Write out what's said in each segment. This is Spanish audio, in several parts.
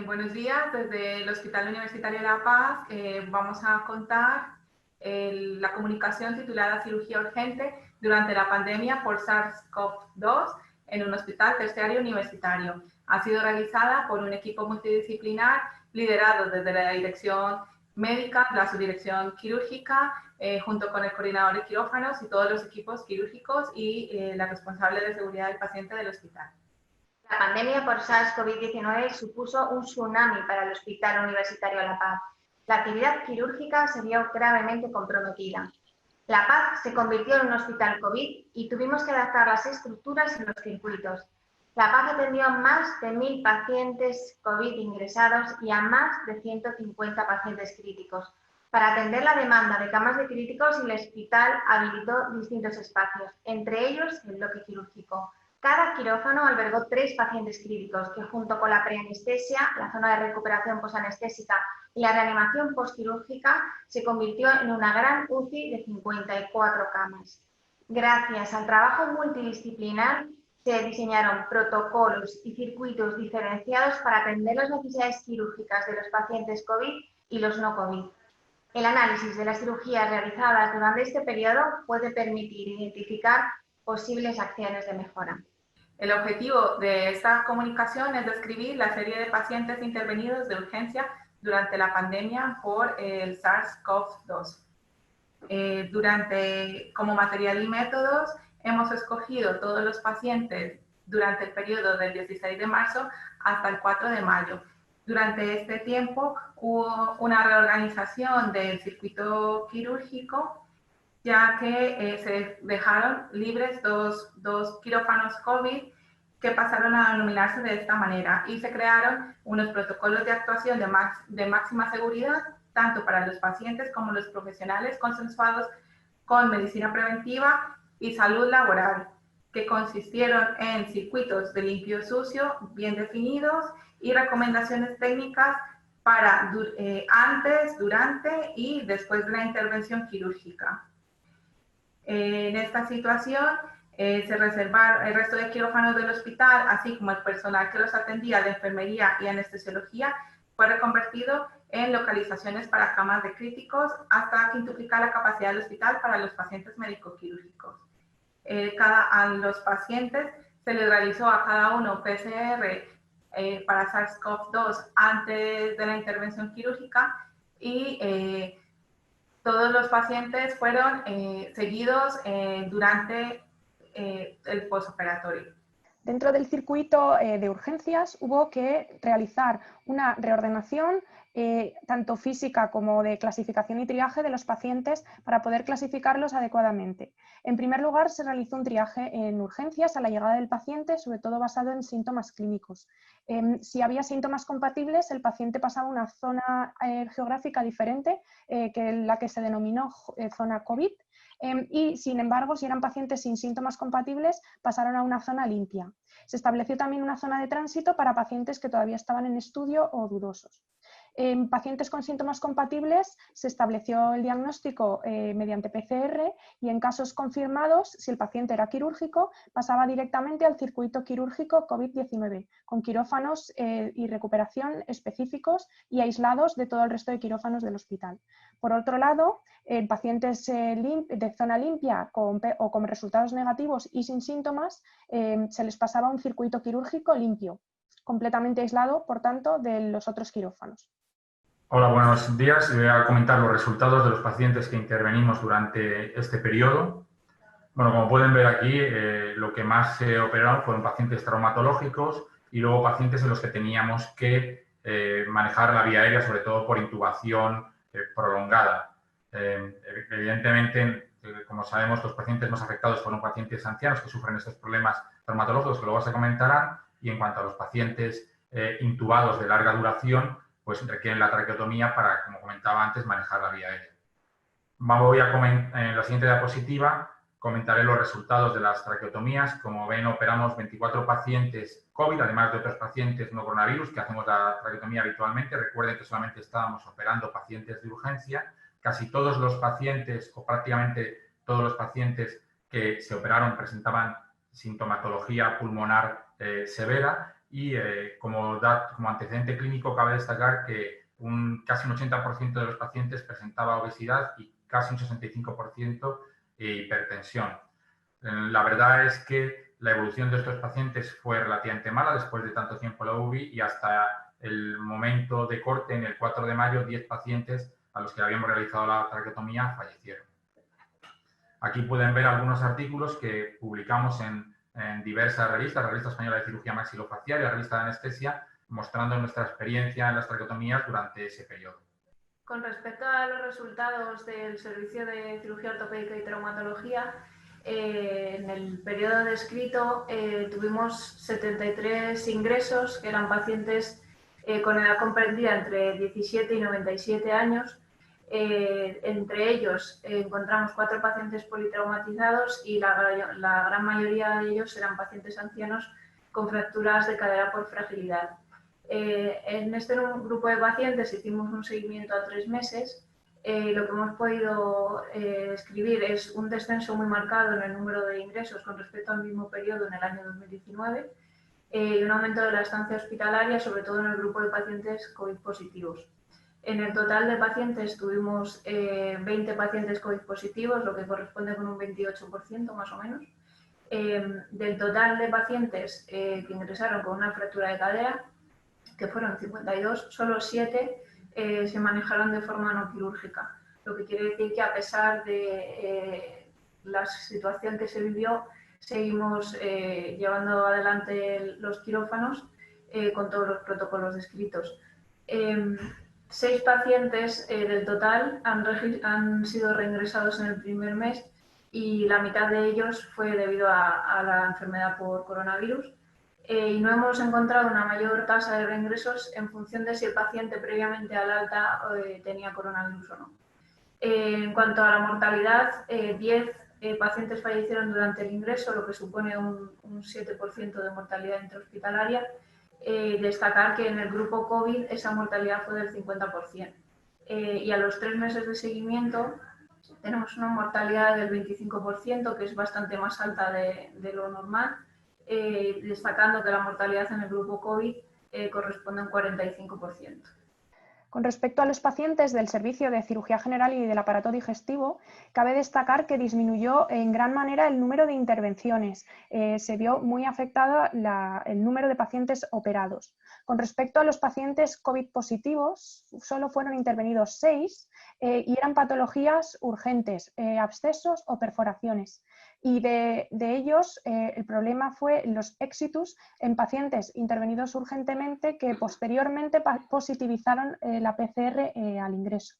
Buenos días. Desde el Hospital Universitario de La Paz vamos a contar la comunicación titulada Cirugía Urgente durante la pandemia por SARS-CoV-2 en un hospital terciario universitario. Ha sido realizada por un equipo multidisciplinar liderado desde la dirección médica, la subdirección quirúrgica, junto con el coordinador de quirófanos y todos los equipos quirúrgicos y la responsable de seguridad del paciente del hospital. La pandemia por SARS-CoV-19 supuso un tsunami para el Hospital Universitario La Paz. La actividad quirúrgica se vio gravemente comprometida. La Paz se convirtió en un hospital COVID y tuvimos que adaptar las estructuras y los circuitos. La Paz atendió a más de 1.000 pacientes COVID ingresados y a más de 150 pacientes críticos. Para atender la demanda de camas de críticos, el hospital habilitó distintos espacios, entre ellos el bloque quirúrgico. Cada quirófano albergó 3 pacientes críticos que, junto con la preanestesia, la zona de recuperación posanestésica y la reanimación postquirúrgica, se convirtió en una gran UCI de 54 camas. Gracias al trabajo multidisciplinar, se diseñaron protocolos y circuitos diferenciados para atender las necesidades quirúrgicas de los pacientes COVID y los no COVID. El análisis de las cirugías realizadas durante este periodo puede permitir identificar posibles acciones de mejora. El objetivo de esta comunicación es describir la serie de pacientes intervenidos de urgencia durante la pandemia por el SARS-CoV-2. Como material y métodos, hemos escogido todos los pacientes durante el periodo del 16 de marzo hasta el 4 de mayo. Durante este tiempo hubo una reorganización del circuito quirúrgico, ya que se dejaron libres dos quirófanos COVID que pasaron a denominarse de esta manera y se crearon unos protocolos de actuación de máxima seguridad, tanto para los pacientes como los profesionales, consensuados con medicina preventiva y salud laboral, que consistieron en circuitos de limpio-sucio bien definidos y recomendaciones técnicas para antes, durante y después de la intervención quirúrgica. En esta situación se reservaron el resto de quirófanos del hospital, así como el personal que los atendía de enfermería y anestesiología, fue reconvertido en localizaciones para camas de críticos hasta quintuplicar la capacidad del hospital para los pacientes médico-quirúrgicos. A los pacientes se les realizó a cada uno PCR para SARS-CoV-2 antes de la intervención quirúrgica y todos los pacientes fueron seguidos durante el postoperatorio. Dentro del circuito de urgencias hubo que realizar una reordenación tanto física como de clasificación y triaje de los pacientes para poder clasificarlos adecuadamente. En primer lugar, se realizó un triaje en urgencias a la llegada del paciente, sobre todo basado en síntomas clínicos. Si había síntomas compatibles, el paciente pasaba a una zona geográfica diferente que la que se denominó zona COVID. Y, sin embargo, si eran pacientes sin síntomas compatibles, pasaron a una zona limpia. Se estableció también una zona de tránsito para pacientes que todavía estaban en estudio o dudosos. En pacientes con síntomas compatibles se estableció el diagnóstico mediante PCR y en casos confirmados, si el paciente era quirúrgico, pasaba directamente al circuito quirúrgico COVID-19, con quirófanos y recuperación específicos y aislados de todo el resto de quirófanos del hospital. Por otro lado, en pacientes de zona limpia o con resultados negativos y sin síntomas, se les pasaba a un circuito quirúrgico limpio, completamente aislado, por tanto, de los otros quirófanos. Hola, buenos días. Voy a comentar los resultados de los pacientes que intervenimos durante este periodo. Bueno, como pueden ver aquí, lo que más se operaron fueron pacientes traumatológicos y luego pacientes en los que teníamos que manejar la vía aérea, sobre todo por intubación prolongada. Evidentemente, como sabemos, los pacientes más afectados fueron pacientes ancianos que sufren estos problemas traumatológicos que luego se comentarán, y en cuanto a los pacientes intubados de larga duración, pues requieren la traqueotomía para, como comentaba antes, manejar la vía aérea. En la siguiente diapositiva comentaré los resultados de las traqueotomías. Como ven, operamos 24 pacientes COVID, además de otros pacientes no coronavirus que hacemos la traqueotomía habitualmente. Recuerden que solamente estábamos operando pacientes de urgencia. Casi todos los pacientes, o prácticamente todos los pacientes que se operaron, presentaban sintomatología pulmonar severa, y como antecedente clínico cabe destacar que casi un 80% de los pacientes presentaba obesidad y casi un 65% hipertensión. La verdad es que la evolución de estos pacientes fue relativamente mala después de tanto tiempo en la UBI y hasta el momento de corte, en el 4 de mayo, 10 pacientes a los que habíamos realizado la traqueotomía fallecieron. Aquí pueden ver algunos artículos que publicamos en diversas revistas, la Revista Española de Cirugía Maxilofacial y la Revista de Anestesia, mostrando nuestra experiencia en las traqueotomías durante ese periodo. Con respecto a los resultados del servicio de cirugía ortopédica y traumatología, en el periodo descrito tuvimos 73 ingresos, que eran pacientes con edad comprendida entre 17 y 97 años. Entre ellos encontramos 4 pacientes politraumatizados y la gran mayoría de ellos eran pacientes ancianos con fracturas de cadera por fragilidad. En este grupo de pacientes hicimos un seguimiento a 3 meses. Lo que hemos podido escribir es un descenso muy marcado en el número de ingresos con respecto al mismo periodo en el año 2019 y un aumento de la estancia hospitalaria, sobre todo en el grupo de pacientes COVID positivos. En el total de pacientes tuvimos 20 pacientes COVID positivos, lo que corresponde con un 28% más o menos. Del total de pacientes que ingresaron con una fractura de cadera, que fueron 52, solo 7 se manejaron de forma no quirúrgica, lo que quiere decir que a pesar de la situación que se vivió, seguimos llevando adelante los quirófanos con todos los protocolos descritos. 6 pacientes del total han sido reingresados en el primer mes y la mitad de ellos fue debido a la enfermedad por coronavirus. Y no hemos encontrado una mayor tasa de reingresos en función de si el paciente previamente al alta tenía coronavirus o no. En cuanto a la mortalidad, 10 pacientes fallecieron durante el ingreso, lo que supone un 7% de mortalidad intrahospitalaria. Destacar que en el grupo COVID esa mortalidad fue del 50%. Y a los 3 meses de seguimiento tenemos una mortalidad del 25%, que es bastante más alta de lo normal. Destacando que la mortalidad en el grupo COVID corresponde a un 45%. Con respecto a los pacientes del servicio de cirugía general y del aparato digestivo, cabe destacar que disminuyó en gran manera el número de intervenciones. Se vio muy afectado el número de pacientes operados. Con respecto a los pacientes COVID positivos, solo fueron intervenidos 6 y eran patologías urgentes, abscesos o perforaciones. Y de ellos el problema fue los exitus en pacientes intervenidos urgentemente que posteriormente positivizaron la PCR al ingreso.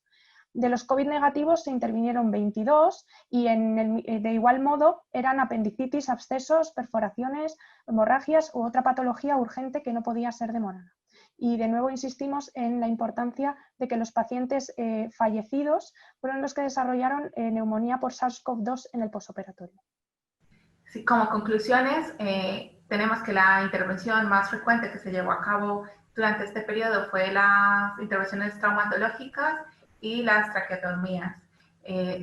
De los COVID negativos se intervinieron 22 y de igual modo eran apendicitis, abscesos, perforaciones, hemorragias u otra patología urgente que no podía ser demorada. Y de nuevo insistimos en la importancia de que los pacientes fallecidos fueron los que desarrollaron neumonía por SARS-CoV-2 en el posoperatorio. Sí, como conclusiones, tenemos que la intervención más frecuente que se llevó a cabo durante este periodo fue las intervenciones traumatológicas y las traqueotomías.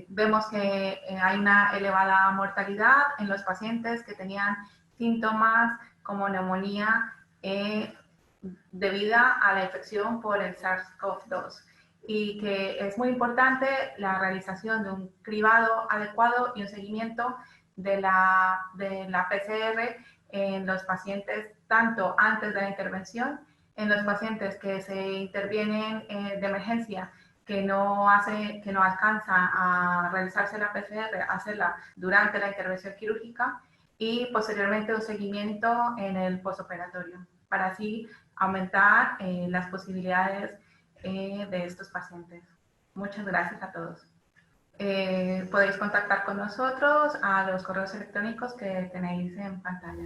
Vemos que hay una elevada mortalidad en los pacientes que tenían síntomas como neumonía debida a la infección por el SARS-CoV-2 y que es muy importante la realización de un cribado adecuado y un seguimiento de la PCR en los pacientes tanto antes de la intervención, en los pacientes que se intervienen de emergencia que no alcanza a realizarse la PCR, hacerla durante la intervención quirúrgica y posteriormente un seguimiento en el postoperatorio para así aumentar las posibilidades de estos pacientes. Muchas gracias a todos. Podéis contactar con nosotros a los correos electrónicos que tenéis en pantalla.